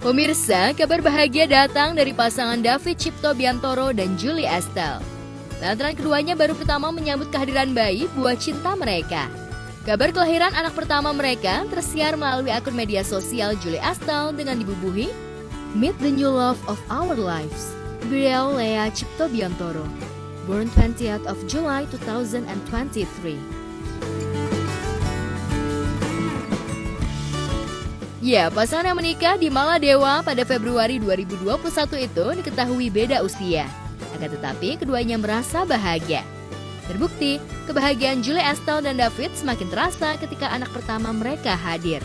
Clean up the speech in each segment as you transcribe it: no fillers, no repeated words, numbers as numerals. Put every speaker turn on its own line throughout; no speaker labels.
Pemirsa, kabar bahagia datang dari pasangan David Cipto Biantoro dan Julie Estelle. Lantaran keduanya baru pertama menyambut kehadiran bayi buah cinta mereka. Kabar kelahiran anak pertama mereka tersiar melalui akun media sosial Julie Estelle dengan dibubuhi Meet the new love of our lives, Gabriel Lea Cipto Biantoro, born 20th of July 2023. Ya, pasangan yang menikah di Maladewa pada Februari 2021 itu diketahui beda usia. Akan tetapi keduanya merasa bahagia. Terbukti, kebahagiaan Julie Estelle dan David semakin terasa ketika anak pertama mereka hadir.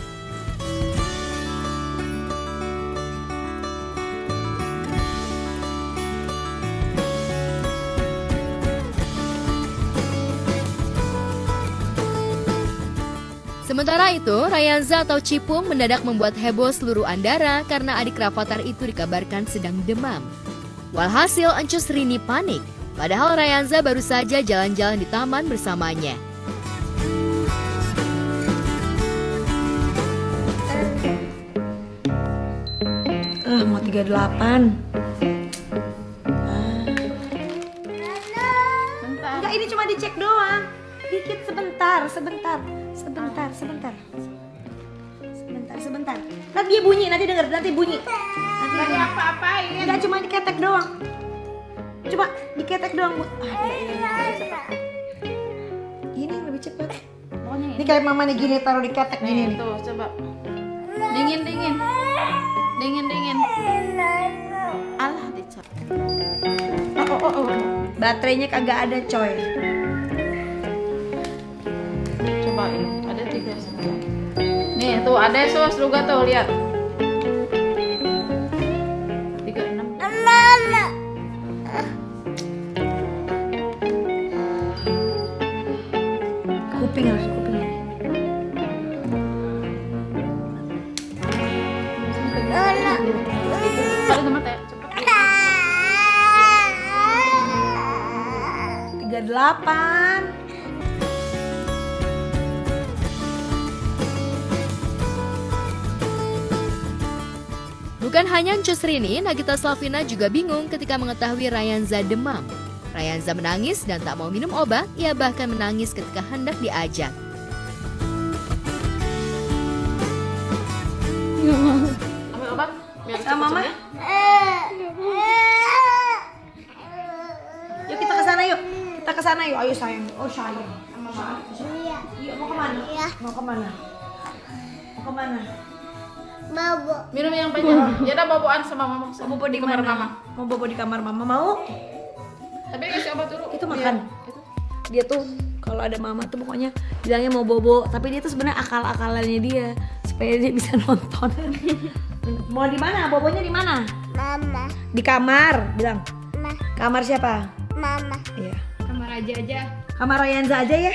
Sementara itu, Rayanza atau Cipung mendadak membuat heboh seluruh Andara karena adik Rafathar itu dikabarkan sedang demam. Walhasil Encus Rini panik, padahal Rayanza baru saja jalan-jalan di taman bersamanya.
Mau 38. Enggak, ini cuma dicek doang. Dikit, sebentar. Nanti dia bunyi, nanti bunyi. Nanti apa-apain. Enggak, cuma diketek doang. Coba diketek doang, Bu. Ini lebih cepat. Ini kayak mama nih gini, taruh diketek gini nih.
Tuh, coba. Dingin. Alah, dicap. Oh.
Baterainya kagak ada, coy.
Cobain, ada 3 sebelah. Nih, tuh ada sos juga tuh, lihat. 36.
Kuping harus kuping.
Ada teman teh, cepet.
38.
Bukan hanya Encus Rini, Nagita Slavina juga bingung ketika mengetahui Rayanza demam. Rayanza menangis dan tak mau minum obat, ia bahkan menangis ketika hendak diajak.
Ambil obat biar
Sama Mama.
cepet-cepet.
Yuk kita ke sana yuk. Ayo sayang. Oh sayang. Iya, mau kemana? Mau kemana?
Minum yang banyak. Ya udah boboan sama mama.
Mau bobo di
kamar
mana?
mama.
Mau bobo di kamar mama. Mau?
Tapi kasih obat dulu.
Itu makan.
Itu.
Dia tuh kalau ada mama tuh pokoknya bilangnya mau bobo, tapi dia tuh sebenarnya akal-akalannya dia supaya dia bisa nonton. Mau di mana? Bobonya di mana?
Mama.
Di kamar, bilang.
Ma.
Kamar siapa?
Mama.
Iya.
Kamar aja.
Kamar Rayanza aja ya.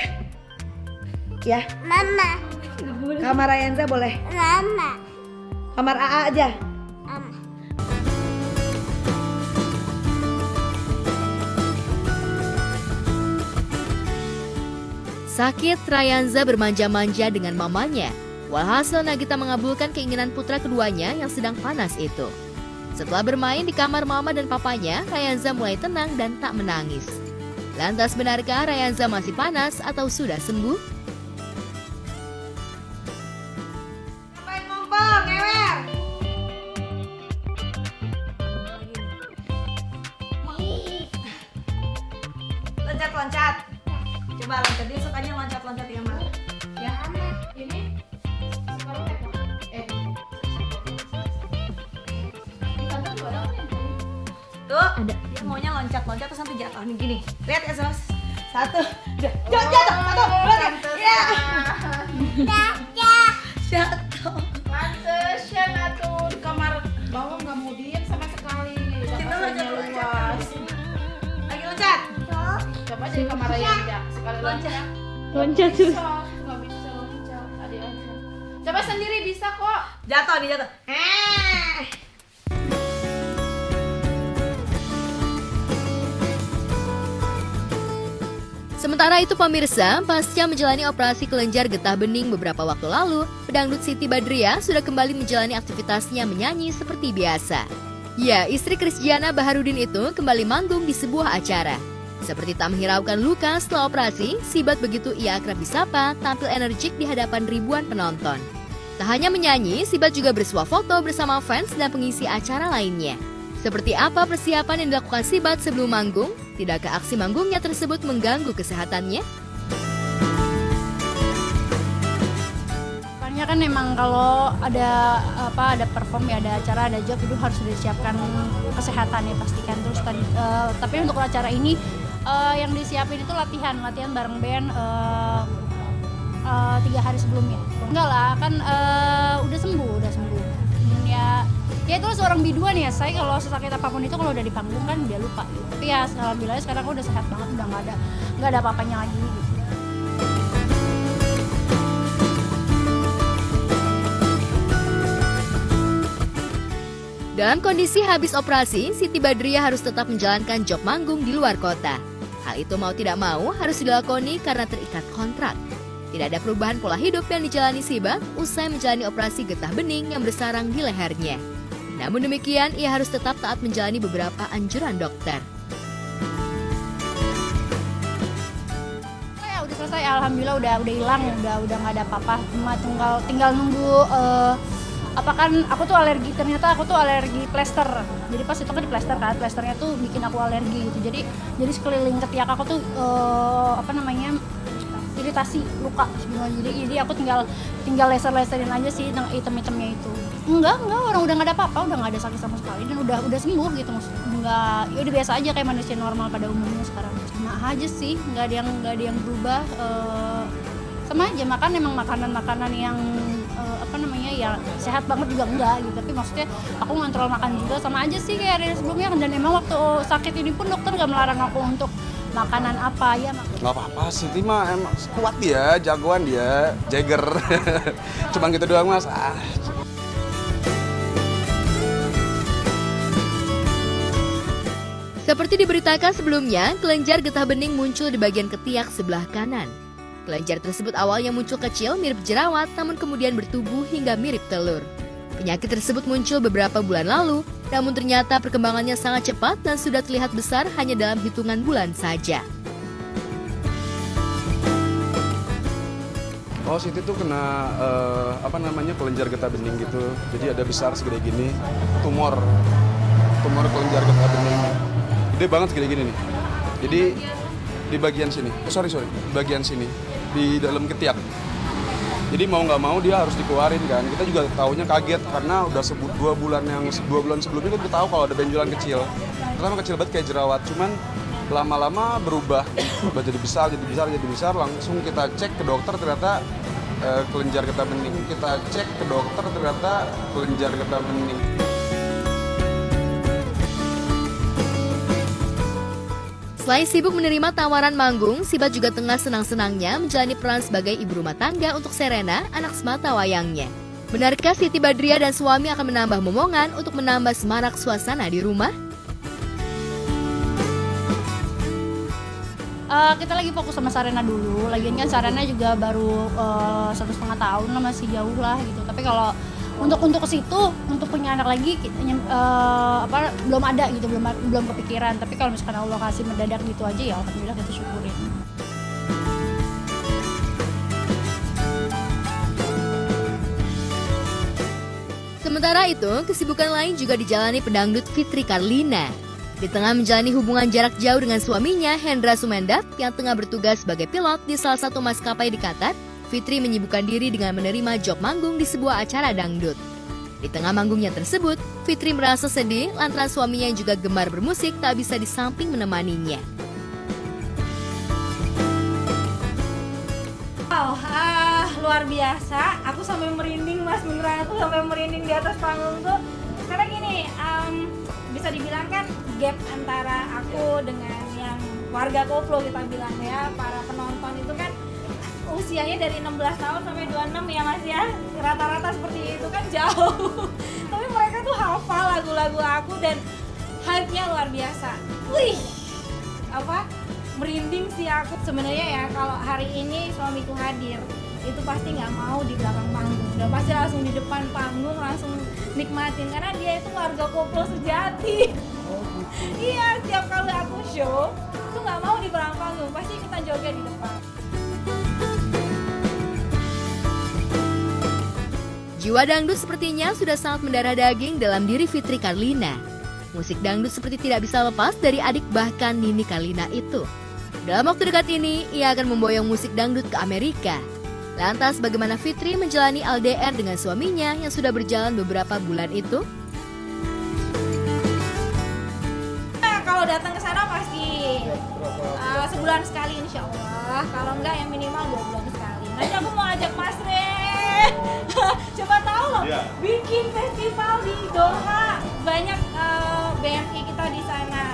Ya.
Mama.
Kamar Rayanza boleh.
Mama.
Kamar AA aja.
Mama.
Sakit, Rayanza bermanja-manja dengan mamanya. Walhasil Nagita mengabulkan keinginan putra keduanya yang sedang panas itu. Setelah bermain di kamar mama dan papanya, Rayanza mulai tenang dan tak menangis. Lantas benarkah Rayanza masih panas atau sudah sembuh?
Ngapain ngompol, ngewer? Loncat. Coba loncat, dia sukanya loncat-loncat di kamar. Ya.
Ini sekarang di kantor juga ada kan?
Tuh, ada. Dia maunya loncat-loncat terus nanti jatuh nih gini. Lihat ya, Sos. 1, 2, jatuh. 1, 2, 3. Ya. Jatuh.
Pantesan atuh di kamar bawah nggak mau diem sama sekali.
Kita
Dapatnya luas.
Lagi loncat.
Coba aja di kamar Rayanza sekali
Loncat.
Loncat tuh. Nggak bisa loncat. Adik aja. Coba sendiri bisa kok.
Jatuh.
Sementara Sementara itu pemirsa, pasca menjalani operasi kelenjar getah bening beberapa waktu lalu, pedangdut Siti Badriah sudah kembali menjalani aktivitasnya menyanyi seperti biasa. Ya, istri Krisdiana Baharudin itu kembali manggung di sebuah acara. Seperti tak menghiraukan luka setelah operasi, Sibat begitu ia akrab disapa tampil energik di hadapan ribuan penonton. Tak hanya menyanyi, Sibat juga bersuah foto bersama fans dan pengisi acara lainnya. Seperti apa persiapan yang dilakukan Sibat sebelum manggung? Tidakkah aksi manggungnya tersebut mengganggu kesehatannya?
Soalnya kan memang kalau ada perform ya, ada acara, ada job itu harus sudah disiapkan kesehatan ya pastikan. Terus tapi untuk acara ini yang disiapin itu latihan bareng band 3 hari sebelumnya. Enggak lah, kan udah sembuh. Ya itu seorang biduan ya, saya kalau sesakit apapun itu kalau udah di panggung kan udah lupa gitu. Tapi ya alhamdulillah sekarang aku udah sehat banget, udah nggak ada apa-apanya lagi gitu.
Dalam kondisi habis operasi, Siti Badriah harus tetap menjalankan job manggung di luar kota. Hal itu mau tidak mau harus dilakoni karena terikat kontrak. Tidak ada perubahan pola hidup yang dijalani Sibat usai menjalani operasi getah bening yang bersarang di lehernya. Namun demikian, ia harus tetap taat menjalani beberapa anjuran dokter.
Ya udah selesai, alhamdulillah udah hilang, udah nggak ada apa-apa. Cuma tinggal nunggu aku tuh alergi, ternyata aku tuh alergi plester. Jadi pas itu kan di plester kan, plesternya tuh bikin aku alergi gitu. Jadi sekeliling ketiak aku tuh iritasi, luka sebenarnya. Jadi aku tinggal laser-laserin aja sih item-itemnya itu. Enggak, orang udah nggak ada apa-apa, udah nggak ada sakit sama sekali dan udah sembuh gitu maksudnya. Enggak, ya udah biasa aja kayak manusia normal pada umumnya sekarang. Sama aja sih, nggak ada yang berubah. Sama aja emang makanan yang ya sehat banget juga enggak gitu. Tapi maksudnya aku ngontrol makan juga sama aja sih kayak dari sebelumnya. Dan emang waktu sakit ini pun dokter nggak melarang aku untuk makanan apa ya.
Nggak apa-apa, Siti mah emang kuat dia, jagoan dia, Jagger. Cuman gitu doang mas.
Seperti diberitakan sebelumnya, kelenjar getah bening muncul di bagian ketiak sebelah kanan. Kelenjar tersebut awalnya muncul kecil mirip jerawat, namun kemudian bertumbuh hingga mirip telur. Penyakit tersebut muncul beberapa bulan lalu, namun ternyata perkembangannya sangat cepat dan sudah terlihat besar hanya dalam hitungan bulan saja.
Oh, Siti tuh kena kelenjar getah bening gitu. Jadi ada besar segede gini, tumor kelenjar getah bening. Gede banget segede gini nih. Jadi di bagian sini, di bagian sini, di dalam ketiak. Jadi mau nggak mau dia harus dikeluarin kan. Kita juga taunya kaget karena udah 2 bulan sebelumnya kita tahu kalau ada benjolan kecil. Pertama kecil banget kayak jerawat, cuman lama-lama berubah jadi besar, langsung kita cek ke dokter ternyata kelenjar getah bening. Kita cek ke dokter ternyata kelenjar getah bening.
Selain sibuk menerima tawaran manggung, Sibat juga tengah senang-senangnya menjalani peran sebagai ibu rumah tangga untuk Serena, anak semata wayangnya. Benarkah Siti Badriah dan suami akan menambah momongan untuk menambah semarak suasana di rumah?
Kita lagi fokus sama Serena dulu. Lagian kan Serena juga baru 1,5 tahun lah, masih jauh lah gitu. Tapi kalau untuk ke situ, untuk punya anak lagi belum ada gitu, belum kepikiran. Tapi kalau misalkan Allah kasih mendadak gitu aja ya alhamdulillah kita syukurin.
Sementara itu, kesibukan lain juga dijalani pedangdut Fitri Karlina. Di tengah menjalani hubungan jarak jauh dengan suaminya, Hendra Sumendat, yang tengah bertugas sebagai pilot di salah satu maskapai di Qatar, Fitri menyibukkan diri dengan menerima job manggung di sebuah acara dangdut. Di tengah manggungnya tersebut, Fitri merasa sedih lantaran suaminya yang juga gemar bermusik tak bisa di samping menemaninya.
Wow, luar biasa. Aku sampai merinding mas, beneran aku sampai merinding di atas panggung tuh. Karena gini, bisa dibilang kan gap antara aku dengan yang warga koplo kita bilang ya, para penonton itu kan usianya dari 16 tahun sampai 26 ya mas ya, rata-rata seperti itu kan jauh. Tapi mereka tuh hafal lagu-lagu aku dan hype-nya luar biasa. Wih, merinding sih aku sebenarnya ya. Kalau hari ini suamiku hadir itu pasti nggak mau di belakang panggung, udah pasti langsung di depan panggung langsung nikmatin karena dia itu warga koplo sejati. Iya, setiap kali aku show itu nggak mau di belakang panggung, pasti kita joget di depan.
Jiwa dangdut sepertinya sudah sangat mendarah daging dalam diri Fitri Karlina. Musik dangdut seperti tidak bisa lepas dari adik bahkan Nini Karlina itu. Dalam waktu dekat ini, ia akan memboyong musik dangdut ke Amerika. Lantas bagaimana Fitri menjalani LDR dengan suaminya yang sudah berjalan beberapa bulan itu?
Nah, kalau datang ke sana pasti sebulan sekali insya Allah. Kalau enggak yang minimal 2 bulan sekali. Nanti aku mau ajak Mas Re. Coba tahu loh, bikin festival di Doha. Banyak BMI kita di sana.